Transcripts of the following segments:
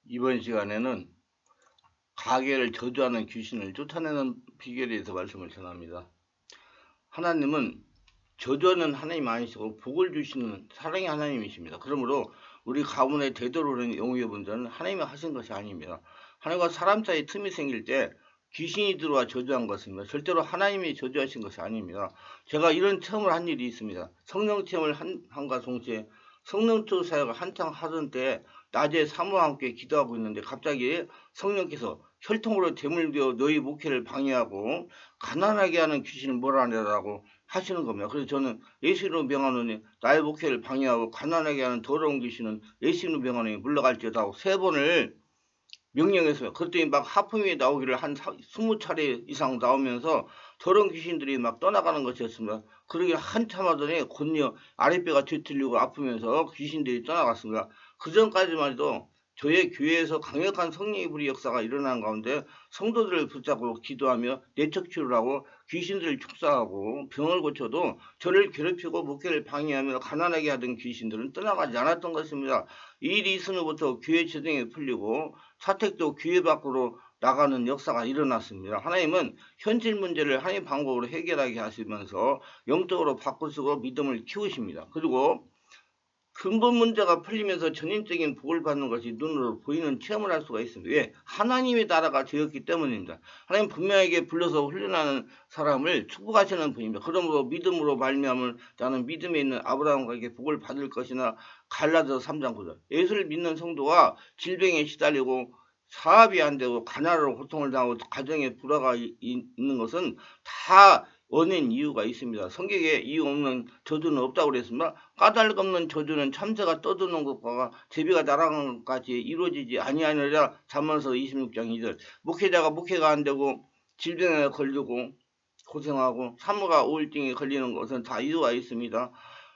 이번 시간에는 가게를 저주하는 귀신을 쫓아내는 비결에 대해서 말씀을 전합니다. 하나님은 저주하는 하나님 아니시고 복을 주시는 사랑의 하나님이십니다. 그러므로 우리 가문의 되도록이는 영웅의 분들은 하나님이 하신 것이 아닙니다. 하나님과 사람 사이 틈이 생길 때 귀신이 들어와 저주한 것입니다. 절대로 하나님이 저주하신 것이 아닙니다. 제가 이런 체험을 한 일이 있습니다. 성령 체험을 한과 동시에 성령 쪽 사역을 한창 하던 때 낮에 사모와 함께 기도하고 있는데 갑자기 성령께서 혈통으로 재물되어 너희 목회를 방해하고 가난하게 하는 귀신을 몰아내라고 하시는 겁니다. 그래서 저는 예수로 명하노니 나의 목회를 방해하고 가난하게 하는 더러운 귀신은 예수로 명하노니 물러갈지어다 하고 3번을 명령했어요. 그랬더니 막 하품이 나오기를 한 20차례 이상 나오면서 더러운 귀신들이 막 떠나가는 것이었습니다. 그러기 한참 하더니 곧이어 아랫배가 뒤틀리고 아프면서 귀신들이 떠나갔습니다. 그 전까지만 해도 저의 교회에서 강력한 성령의 불의 역사가 일어나는 가운데 성도들을 붙잡고 기도하며 내적 치료를 하고 귀신들을 축사하고 병을 고쳐도 저를 괴롭히고 목회를 방해하며 가난하게 하던 귀신들은 떠나가지 않았던 것입니다. 이 일이 있은 후부터 교회 재정이 풀리고 사택도 교회 밖으로 나가는 역사가 일어났습니다. 하나님은 현실 문제를 하나님 방법으로 해결하게 하시면서 영적으로 바꾸시고 믿음을 키우십니다. 그리고 근본 문제가 풀리면서 전인적인 복을 받는 것이 눈으로 보이는 체험을 할 수가 있습니다. 왜? 하나님의 나라가 되었기 때문입니다. 하나님 분명하게 불러서 훈련하는 사람을 축복하시는 분입니다. 그러므로 믿음으로 말미암을 나는 믿음에 있는 아브라함에게 복을 받을 것이나 갈라디아 3장 9절. 예수를 믿는 성도가 질병에 시달리고 사업이 안 되고 가난으로 고통을 당하고 가정에 불화가 있는 것은 다 원인 이유가 있습니다. 성경에 이유 없는 저주는 없다고 그랬습니다. 까닭 없는 저주는 참새가 떠드는 것과 제비가 날아가는 것까지 이루어지지 아니하느라 잠언서 26장 2절. 목회자가 목회가 안 되고 질병에 걸리고 고생하고 사무가 우울증에 걸리는 것은 다 이유가 있습니다.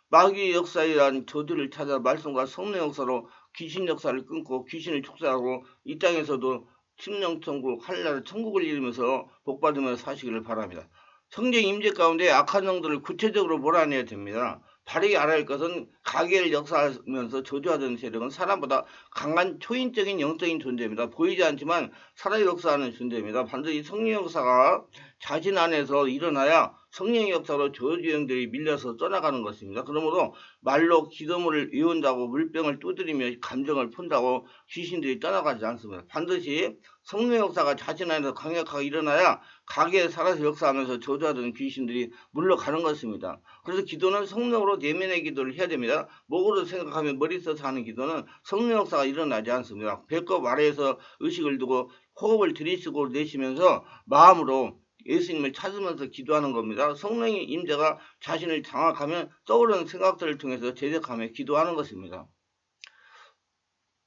마귀의 역사이란 저주를 찾아 말씀과 성령 역사로 귀신 역사를 끊고 귀신을 축사하고 이 땅에서도 심령천국 하늘나라 천국을 이루면서 복받으며 사시기를 바랍니다. 성령 임재 가운데 악한 영들을 구체적으로 몰아내야 됩니다. 바르게 알아야 할 것은 가계를 역사하면서 저주하던 세력은 사람보다 강한 초인적인 영적인 존재입니다. 보이지 않지만 살아 역사하는 존재입니다. 반드시 성령 역사가 자신 안에서 일어나야 성령의 역사로 저주형들이 밀려서 떠나가는 것입니다. 그러므로 말로 기도문을 외운다고 물병을 두드리며 감정을 푼다고 귀신들이 떠나가지 않습니다. 반드시 성령 역사가 자신 안에서 강력하게 일어나야 가게에 살아서 역사하면서 저주하던 귀신들이 물러가는 것입니다. 그래서 기도는 성령으로 내면의 기도를 해야 됩니다. 목으로 생각하며 머리 써서 하는 기도는 성령 역사가 일어나지 않습니다. 배꼽 아래에서 의식을 두고 호흡을 들이쉬고 내쉬면서 마음으로 예수님을 찾으면서 기도하는 겁니다. 성령의 임재가 자신을 장악하면 떠오르는 생각들을 통해서 제작하며 기도하는 것입니다.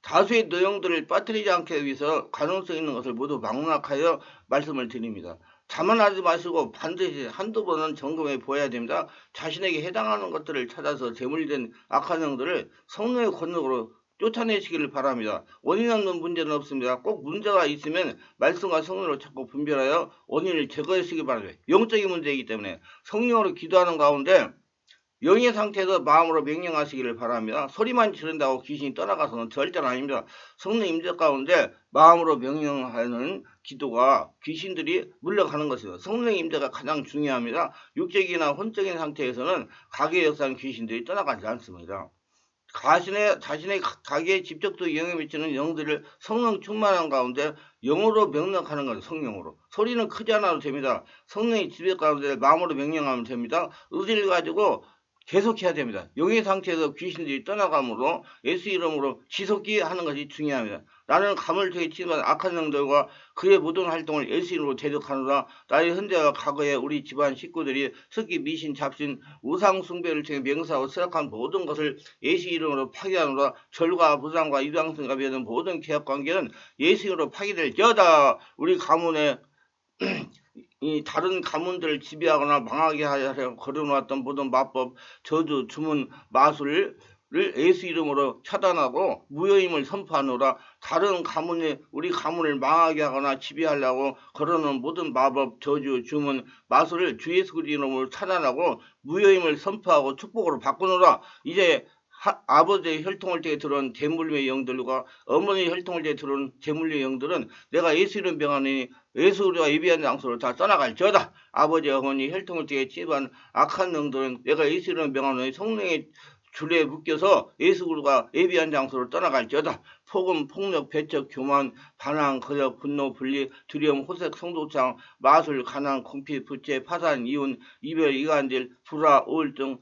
다수의 내용들을 빠뜨리지 않기 위해서 가능성 있는 것을 모두 망락하여 말씀을 드립니다. 자만하지 마시고 반드시 한두 번은 점검해 보아야 됩니다. 자신에게 해당하는 것들을 찾아서 재물된 악한 영들을 성령의 권능으로 쫓아내시기를 바랍니다. 원인 없는 문제는 없습니다. 꼭 문제가 있으면 말씀과 성령으로 자꾸 분별하여 원인을 제거하시기 바랍니다. 영적인 문제이기 때문에 성령으로 기도하는 가운데 영의 상태에서 마음으로 명령하시기를 바랍니다. 소리만 지른다고 귀신이 떠나가서는 절대로 아닙니다. 성령 임재 가운데 마음으로 명령하는 기도가 귀신들이 물러가는 것입니다. 성령 임재가 가장 중요합니다. 육적이나 혼적인 상태에서는 가게에 역사하는 귀신들이 떠나가지 않습니다. 자신의 가게에 직접도 영향을 미치는 영들을 성령 충만한 가운데 영으로 명령하는 것은 성령으로. 소리는 크지 않아도 됩니다. 성령이 지배 가운데 마음으로 명령하면 됩니다. 의지를 가지고 계속해야 됩니다. 영의 상태에서 귀신들이 떠나가므로 예수 이름으로 지속히 하는 것이 중요합니다. 나는 감을 통해 치는 악한 영들과 그의 모든 활동을 예수 이름으로 대적하노라. 나의 현재와 과거에 우리 집안 식구들이 특히 미신, 잡신, 우상 숭배를 통해 명사하고 수락한 모든 것을 예수 이름으로 파괴하노라. 절과 무상과 유당성과 맺은 모든 계약 관계는 예수 이름으로 파괴될지어다. 우리 가문에 이 다른 가문들을 지배하거나 망하게 하려 걸어놓았던 모든 마법, 저주, 주문, 마술을 예수 이름으로 차단하고 무효임을 선포하노라. 다른 가문이 우리 가문을 망하게 하거나 지배하려고 걸어놓은 모든 마법, 저주, 주문, 마술을 주 예수 그리스도 이름으로 차단하고 무효임을 선포하고 축복으로 바꾸노라. 이제 아버지의 혈통을 통해 들어온 대물림의 영들과 어머니의 혈통을 통해 들어온 대물림의 영들은 내가 예수 이름 병하니 예수 우리가 예비한 장소로 다 떠나갈지어다. 아버지 어머니 혈통을 통해 취입한 악한 영들은 내가 예수 이름 병하니 성령의 줄에 묶여서 예수 우리가 예비한 장소로 떠나갈지어다. 폭음, 폭력, 배척, 교만, 반항, 거역, 분노, 분리, 두려움, 호색, 성도창, 마술, 가난, 궁핍, 부채, 파산, 이혼, 이별, 이간질, 불화, 우울증,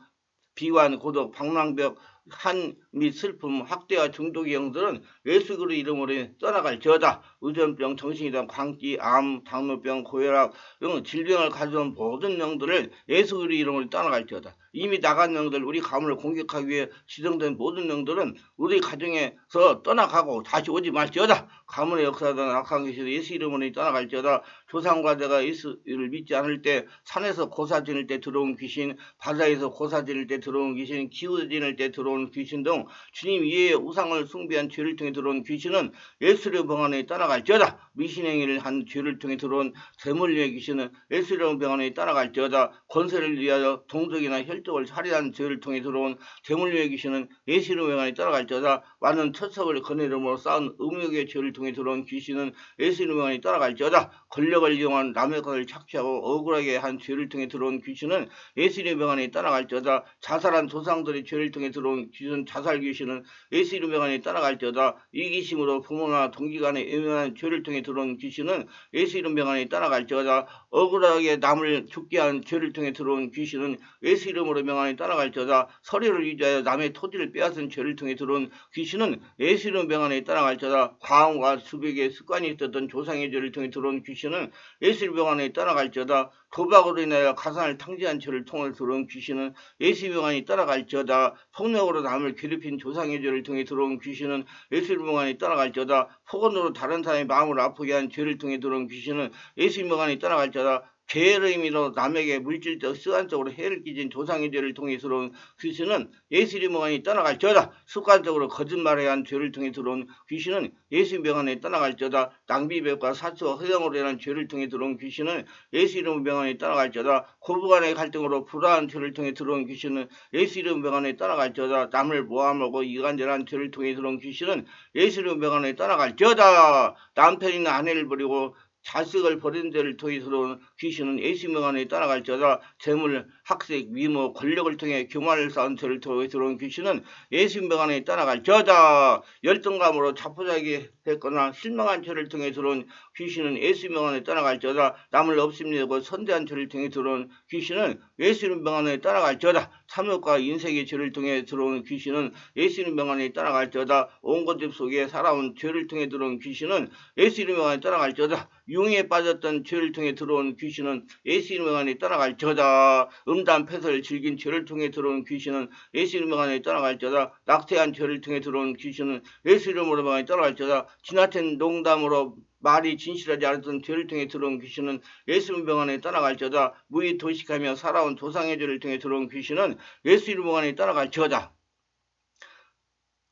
비관, 고독, 방랑벽, 한 및 슬픔, 학대와 중독의 영들은 예수 그리스도 이름으로 떠나갈지어다. 의존병, 정신이병, 광기, 암, 당뇨병, 고혈압 등 질병을 가져온 모든 영들을 예수 그리스도 이름으로 떠나갈지어다. 이미 나간 영들, 우리 가문을 공격하기 위해 지정된 모든 영들은 우리 가정에서 떠나가고 다시 오지 말지어다. 가문의 역사든 악한 것이 예수 이름으로 떠나갈지어다. 조상과제가 예수를 믿지 않을 때 산에서 고사 지낼 때 들어온 귀신, 바다에서 고사 지낼 때 들어온 귀신, 기후 지낼 때 들어온 귀신 등 주님 이외의 우상을 숭배한 죄를 통해 들어온 귀신은 예수의 병 안에 떠나갈지어다. 미신행위를 한 죄를 통해 들어온 대물림의 귀신은 예수의 병 안에 떠나갈지어다. 권세를 위하여 동족이나 혈족을 살인한 죄를 통해 들어온 대물림의 귀신은 예수의 병 안에 떠나갈지어다. 많은 철석을 거느림으로 쌓은 음욕의 죄를 통해 들어온 귀신은 예수의 병 안에 떠나갈지어다. 권력을 이용한 남의 것을 착취하고 억울하게 한 죄를 통해 들어온 귀신은 예수의 병 안에 떠나갈지어다. 자살한 조상들의 죄를 통해 들어온 귀신, 자살 귀신은 예수 이름 안에 떠나갈지어다. 이기심으로 부모나 동기간에 애매한 죄를 통해 들어온 귀신은 예수 이름 안에 떠나갈지어다. 억울하게 남을 죽게 한 죄를 통해 들어온 귀신은 예수 이름으로 명안에 떠나갈지어다. 서류를 유지하여 남의 토지를 빼앗은 죄를 통해 들어온 귀신은 예수 이름 명안에 떠나갈지어다. 과음과 수백의 습관이 있었던 조상의 죄를 통해 들어온 귀신은 예수 이름 명안에 떠나갈지어다. 도박으로 인하여 가산을 탕진한 죄를 통해 들어온 귀신은 예수 명안에 떠나갈지어다. 폭력으로 남을 괴롭힌 조상의 죄를 통해 들어온 귀신은 예수 명안에 떠나갈지어다. 폭언으로 다른 사람의 마음을 아프게 한 죄를 통해 들어온 귀신은 예수 명안에 떠나갈지어다. 죄의 의미로 남에게 물질적, 시간적으로 해를 끼친 조상의 죄를 통해 들어온 귀신은 예수 명안에 떠나갈지어다. 습관적으로 거짓말을 한 죄를 통해 들어온 귀신은 예수 명안에 떠나갈지어다. 낭비배과 사치와 허영으로 인한 죄를 통해 들어온 귀신은 예수 이름 명안에 떠나갈지어다. 고부간의 갈등으로 불화한 죄를 통해 들어온 귀신은 예수 이름 명안에 떠나갈지어다. 남을 모함하고 이간질한 죄를 통해 들어온 귀신은 예수 이름 명안에 떠나갈지어다. 남편이나 아내를 버리고 자식을 버린 죄를 통해 들어온 귀신은 예수 명안에 떠나갈지어다. 재물, 학색, 미모, 권력을 통해 교만을 쌓은 죄를 통해 들어온 귀신은 예수 명안에 떠나갈지어다. 열등감으로 자포자기 했거나 실망한 죄를 통해 들어온 귀신은 예수 명안에 떠나갈지어다. 남을 업심내고 선대한 죄를 통해 들어온 귀신은 예수 명안에 떠나갈지어다. 탐욕과 인색의 죄를 통해 들어온 귀신은 예수 명안에 떠나갈지어다. 온 고집 속에 살아온 죄를 통해 들어온 귀신은 예수 명안에 떠나갈지어다. 융에 빠졌던 죄를 통해 들어온 귀신은 예수 이름 안에 떠나갈지어다. 음담 패설을 즐긴 죄를 통해 들어온 귀신은 예수 이름 안에 떠나갈지어다. 낙태한 죄를 통해 들어온 귀신은 예수 이름으로 안에 떠나갈지어다. 지나친 농담으로 말이 진실하지 않았던 죄를 통해 들어온 귀신은 예수 이름 안에 떠나갈지어다. 무의 도식하며 살아온 조상의 죄를 통해 들어온 귀신은 예수 이름 안에 떠나갈지어다.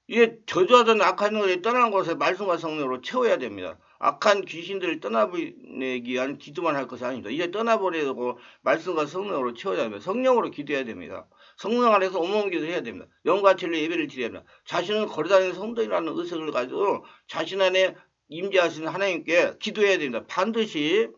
이게 저주하던 악한 영들이 떠난 곳에 말씀과 성령으로 채워야 됩니다. 악한 귀신들을 떠나보내기 위한 기도만 할 것이 아닙니다. 이제 떠나보내고 말씀과 성령으로 채워야 됩니다. 성령으로 기도해야 됩니다. 성령 안에서 온몸 기도해야 됩니다. 영과 진리 예배를 드려야 됩니다. 자신은 거리다니는 성도이라는 의식을 가지고 자신 안에 임재하신 하나님께 기도해야 됩니다. 반드시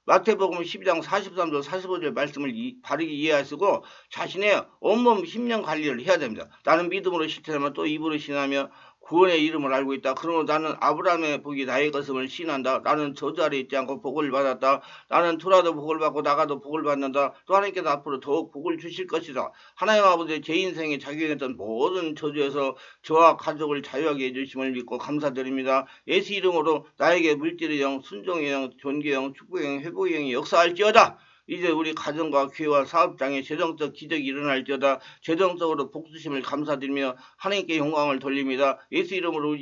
마태복음 12장 43절 45절 말씀을 바르게 이해하시고 자신의 온몸 심령 관리를 해야 됩니다. 나는 믿음으로 실천하며 또 입으로 신하며 구원의 이름을 알고 있다. 그러므로 나는 아브라함의 복이 나의 것임을 신한다. 나는 저주 아래 있지 않고 복을 받았다. 나는 돌아도 복을 받고 나가도 복을 받는다. 또 하나님께서 앞으로 더욱 복을 주실 것이다. 하나님 아버지 제 인생에 작용했던 모든 저주에서 저와 가족을 자유하게 해주심을 믿고 감사드립니다. 예수 이름으로 나에게 물질의 영, 순종의 영, 존귀의 영, 축복의 영, 회복의 영이 역사할지어다. 이제 우리 가정과 교회와 사업장에 재정적 기적이 일어날지어다. 재정적으로 복주심을 감사드리며 하나님께 영광을 돌립니다. 예수 이름으로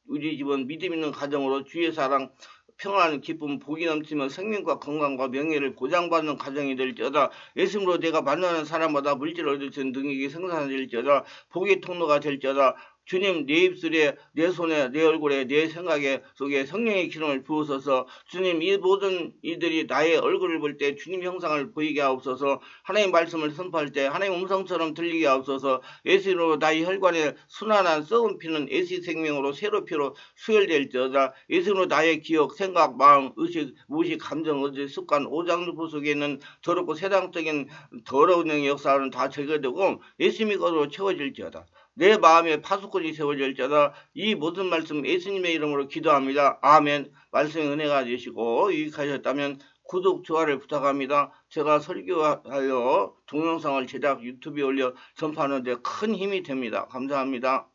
우리 집은 믿음 있는 가정으로 주의 사랑, 평안, 기쁨, 복이 넘치며 생명과 건강과 명예를 보장받는 가정이 될지어다. 예수님으로 내가 만나는 사람마다 물질을 얻을 수 있는 능력이 생산될지어다. 복의 통로가 될지어다. 주님, 내 입술에, 내 손에, 내 얼굴에, 내 생각에 속에 성령의 기름을 부으소서. 주님, 이 모든 이들이 나의 얼굴을 볼 때 주님 형상을 보이게 하옵소서. 하나님 말씀을 선포할 때 하나님 음성처럼 들리게 하옵소서. 예수 이름으로 나의 혈관에 순환한 썩은 피는 예수 생명으로 새로 피로 수혈될지어다. 예수 이름으로 나의 기억, 생각, 마음, 의식, 무의식, 감정, 의지, 습관, 오장누부 속에 있는 더럽고 세상적인 더러운 영의 역사는 다 제거되고 예수님의 것으로 채워질지어다. 내 마음에 파수꾼이 세워질지어다. 이 모든 말씀 예수님의 이름으로 기도합니다. 아멘. 말씀의 은혜가 되시고 유익하셨다면 구독, 좋아요를 부탁합니다. 제가 설교하여 동영상을 제작 유튜브에 올려 전파하는 데 큰 힘이 됩니다. 감사합니다.